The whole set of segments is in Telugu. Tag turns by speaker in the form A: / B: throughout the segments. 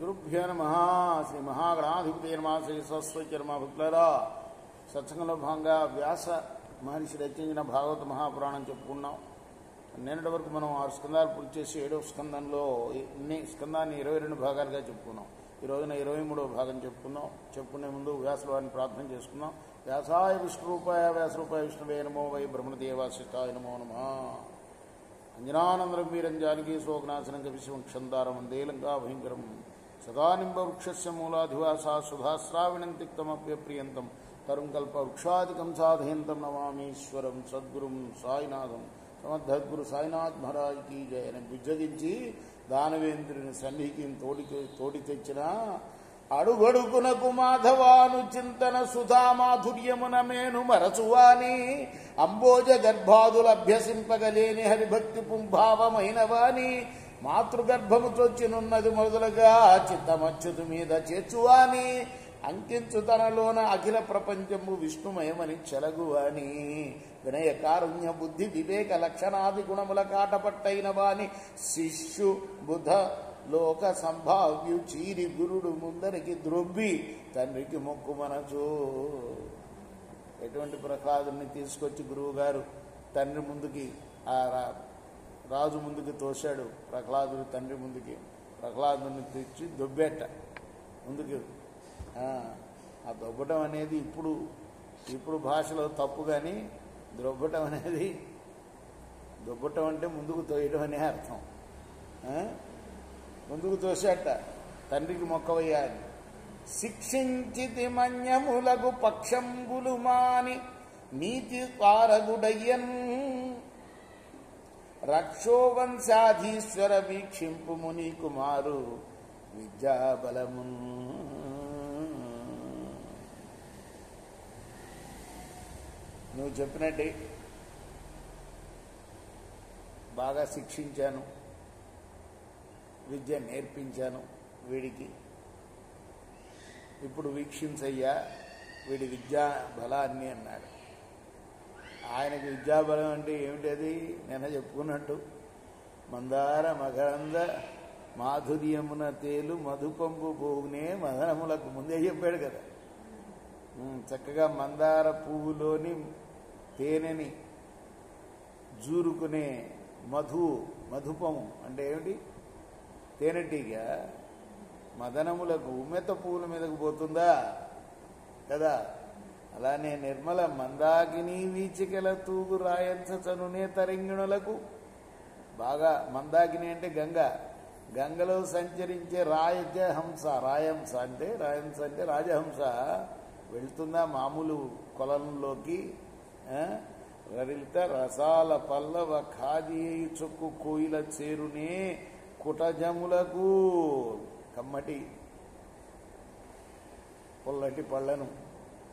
A: గురుభ్యో నమః. శ్రీ మహాగణాధిపతి నమః. శ్రీ సరస్వతి నమః. భక్తులారా, సత్సంగంలో భాగంగా వ్యాస మహర్షి రచించిన భాగవత మహాపురాణం చెప్పుకున్నాం. నిన్నటి వరకు మనం 6 స్కందాలు పూర్తి చేసి 7వ స్కందంలో స్కందాన్ని 22 భాగాలుగా చెప్పుకున్నాం. ఈ రోజున 23వ భాగం చెప్పుకున్నాం. చెప్పుకునే ముందు వ్యాసుల వారిని ప్రార్థన చేసుకున్నాం. వ్యాసాయ విష్ణురూపాయ వ్యాసరూపాయ విష్ణువే నమో వై బ్రహ్మదేవాశిష్టాయ నమో నమః. అంజనానందరం వీరం జానకీ శోకనాశనం కవిశివం క్షందారం వందే లంకా భయంకరం సదానింబవృక్షస్య మూలాధివాసా సుధాశ్రావిణం తిక్తమప్యప్రియంతం తరుంకల్ప వృక్షాదికం సాధయంతం నమామీశ్వరం సద్గురుం సాయినాథం. సమర్థద్గురు సాయినాథ్ మహారాజ్కి జయని బుజ్జగించి దానవేంద్రుని సన్నిధికి తోడి తెచ్చిన అడుగడుగునకు మాధవాను చింతన సుధా మాధుర్యమున మేను మరచువాని అంబోజ గర్భాదులభ్యసింపగలేని హరిభక్తి పుంభావమైన వాని మాతృగర్భము త్రొచ్చినున్నది మొదలుగా చిత్తమచ్యుతు మీద చేర్చువాని అంకించు తనలోన అఖిల ప్రపంచము విష్ణుమయమని చెలగువాని వినయ కారుణ్య బుద్ధి వివేక లక్షణాది గుణముల కాటపట్టైన వాని శిష్యు బుధ లోక సంభావ్యు చీరి గురుడు ముందరికి ద్రొబ్బి తండ్రికి మొక్కు మనచు. ఎటువంటి ప్రహ్లాదుని తీసుకొచ్చి గురువు గారు తండ్రి ముందుకి ఆ రాజు ముందుకి తోశాడు. ప్రహ్లాదుడు తండ్రి ముందుకి ప్రహ్లాదుని తెచ్చి దొబ్బేట ముందుకి. ఆ దొబ్బటం అనేది ఇప్పుడు భాషలో తప్పు, కానీ దొబ్బటం అనేది దొబ్బటం అంటే ముందుకు తోయడం అనే అర్థం. ముందుకు తోసేట తండ్రికి మొక్కవయ్యాలి. శిక్షించితి మన్యములకు పక్షంబులు మాని నీతి పారగుడయ్యన్ రక్షోవంశాధీశ్వర వీక్షింపు ముని కుమారు విద్యాబలము. నువ్వు చెప్పినట్టే బాగా శిక్షించాను, విద్య నేర్పించాను వీడికి. ఇప్పుడు వీక్షించయ్యా వీడి విద్యా బలాన్ని అన్నాడు. ఆయనకి విద్యాబలం అంటే ఏమిటది? నిన్న చెప్పుకున్నట్టు మందార మకరంద మాధుర్యమున తేలు మధుపంపు పోగునే మదనములకు ముందే చెప్పాడు కదా. చక్కగా మందార పువ్వులోని తేనెని జూరుకునే మధుపము అంటే ఏమిటి? తేనెటీగ మదనములకు ఉమ్మెత పువ్వుల మీదకు పోతుందా కదా. అలానే నిర్మల మందాకిని వీచికల తూగు రాయంచనునే తరంగిణులకు బాగా. మందాకిని అంటే గంగలో సంచరించే రాయహంస అంటే రాజహంస వెళ్తుందా మామూలు కొలంలోకి? రరిత రసాల పల్లవ ఖాదీ చొక్కు కోయిల చేరునే కుటజములకు కమ్మటి పొల్లటి పళ్ళను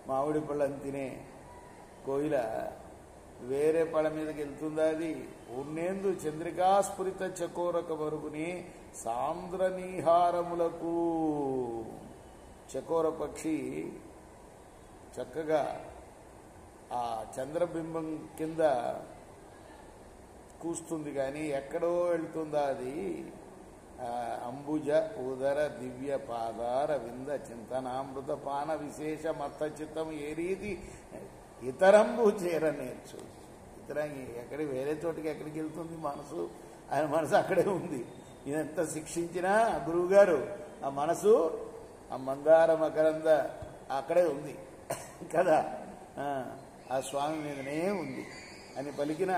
A: మామిడి పళ్ళను తినే కోయిల వేరే పళ్ళ మీదకి వెళ్తుందా? అది ఉన్నేందు చంద్రికాస్ఫురిత చకోరక వరకుని సాంద్రనీహారములకు. చకోర పక్షి చక్కగా ఆ చంద్రబింబం కింద కూస్తుంది, కానీ ఎక్కడో వెళ్తుందా అది? అంబుజ ఉదర దివ్య పాదార వింద చింతనామృత పాన విశేష మత్త చిత్తం ఏ రీతి ఇతరంబు చేర నేర్చు. ఎక్కడి వేరే చోటికి ఎక్కడికి వెళ్తుంది మనసు? ఆయన మనసు అక్కడే ఉంది. ఇదంతా శిక్షించినా గురువు గారు ఆ మనసు ఆ మందార మకరంద అక్కడే ఉంది కదా. ఆ స్వామి మీదనే ఉంది అని పలికిన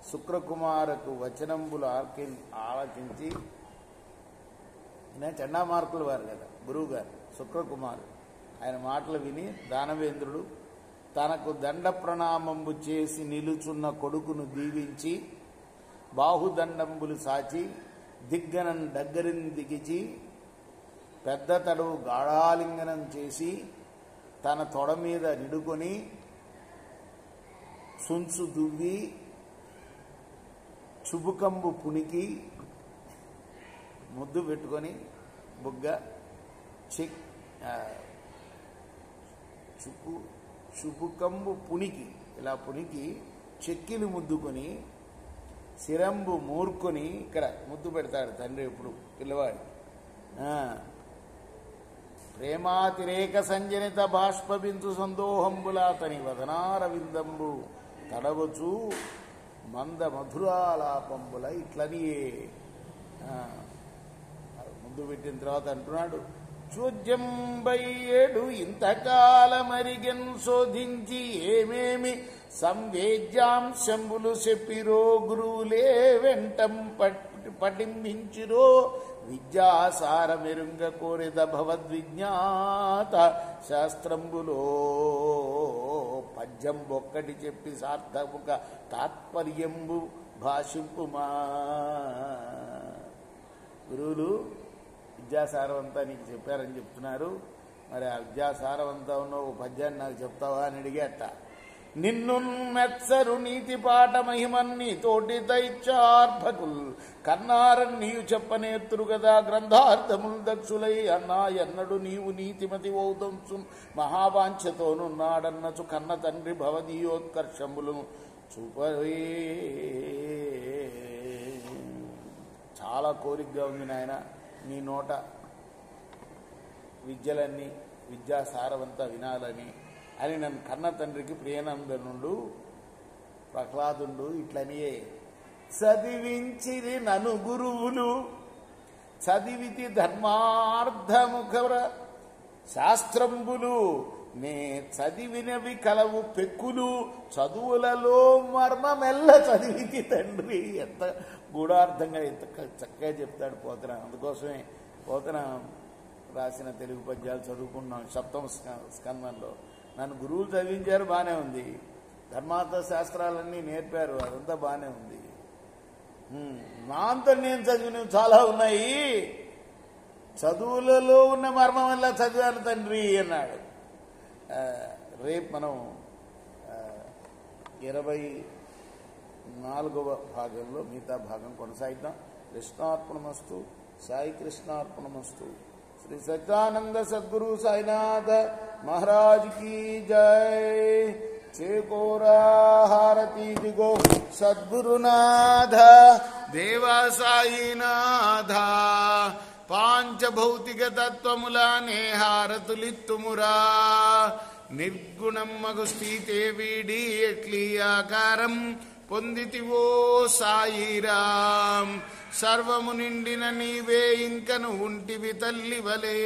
A: శుక్రకుమారకు వచనంబులు ఆలకించి, చండామార్కులు వారు కదా గురువు గారు శుక్రకుమారు. ఆయన మాటలు విని దానవేంద్రుడు తనకు దండ ప్రణామంబు చేసి నిలుచున్న కొడుకును దీవించి బాహుదండంబులు సాచి దిగ్గనం దగ్గరిని దిగిచి పెద్ద తడువు గాఢాలింగనం చేసి తన తొడ మీద నిడుకొని సుంచు దువ్వి చుబుకంబు పునికి ముద్దు పెట్టుకొని బుగ్గ చుబుకంబు పునికి ఇలా పునికి చెక్కిలు ముద్దుకొని శిరంబు మూర్కొని ఇక్కడ ముద్దు పెడతాడు తండ్రి ఎప్పుడు పిల్లవాడు. ప్రేమాతిరేక సంజనిత బాష్పబిందు సందోహంబులాతని వదనారవిందంబు తడవచ్చు మంద మధురాలాపంబుల ఇట్లనియే. ముందు పెట్టిన తర్వాత అంటున్నాడు, చూద్యంబయ్యేడు ఇంతకాలమరిగెన్ శోధించి ఏమేమి సంవేద్యాంశంబులు చెప్పిరో గురువులే వెంటం పఠించిరో విద్యాసార మెరుంగ కోరిద భవద్విజ్ఞాత శాస్త్రంబులో పద్యం ఒక్కటి చెప్పి సార్థముక తాత్పర్యంబు భాషింపుమా. గురువులు విద్యాసారవంతా నీకు చెప్పారని చెప్తున్నారు, మరి ఆ విద్యాసారవంతా ఉన్న ఓ పద్యాన్ని నాకు చెప్తావా అని అడిగేట. నిన్ను మెత్సరు నీతి పాట మహిమన్ని తోటి దైత్యార్భకుల్ కన్నారని నీవు చెప్పనేత్తురు కదా గ్రంథార్థములు దక్షులై అన్నా ఎన్నడు నీవు నీతిమతి ఓదంసు మహావాంఛతోనున్నాడన్నచు కన్న తండ్రి భవదీయోత్కర్షములను చూపవే. చాలా కోరికగా ఉంది నాయన నీ నోట విద్యలన్నీ విద్యాసారవంతా వినాలని అని నన్ను కన్న తండ్రికి ప్రియనందనుడు ప్రహ్లాదుండు ఇట్లనియే. చదివించిరి నను గురువులు చదివితి ధర్మార్థముఖర శాస్త్రంబులు నే చదివినవి కలవు పెక్కులు చదువులలో మర్మమెల్ల చదివితి తండ్రి. ఎంత గూఢార్థంగా ఎంత చక్కగా చెప్తాడు పోతన. అందుకోసమే పోతన రాసిన తెలుగు పద్యాలు చదువుకున్నాం సప్తమ స్కందంలో. నన్ను గురువులు చదివించారు, బాగానే ఉంది, ధర్మార్థ శాస్త్రాలన్నీ నేర్పారు, అదంతా బాగానే ఉంది. నా అంతా నేను చదివినవి చాలా ఉన్నాయి, చదువులలో ఉన్న మర్మం వల్ల చదివాను తండ్రి అన్నాడు. రేపు మనం 24వ భాగంలో మిగతా భాగం కొనసాగిద్దాం. కృష్ణార్పణమస్తు. సాయి కృష్ణార్పణమస్తు. శ్రీ సత్యానంద సద్గురు సాయినాథ మహారాజ్ की जय. చేకోరా హారతి దిగో సద్గురునాథ దేవా సాయినాథ. పాంచభౌతిక తత్వములానే హారతులిత్తుమురా నిర్గుణమ్మగు స్థితే వీడి ఎట్లీ ఆకారం పొందితివో సాయిరాం. సర్వము నిండిన నీవే ఇంకను ఉంటివి తల్లివలే.